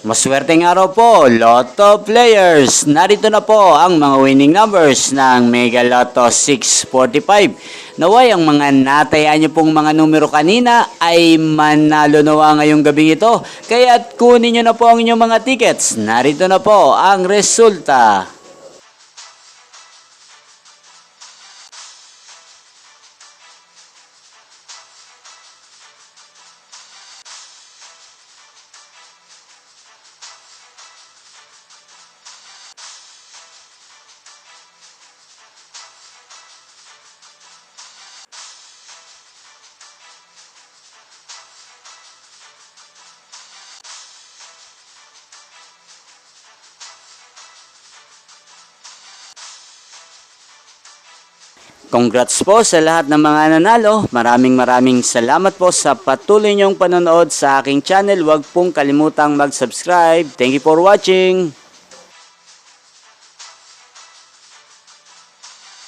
Maswerteng araw po, Lotto players! Narito na po ang mga winning numbers ng Mega Lotto 645. Naway ang mga natayaan nyo pong mga numero kanina ay manalo nawa ngayong gabi ito. Kaya't kunin nyo na po ang inyong mga tickets. Narito na po ang resulta. Congrats po sa lahat ng mga nanalo. Maraming salamat po sa patuloy niyong panonood sa aking channel. Huwag pong kalimutang mag-subscribe. Thank you for watching.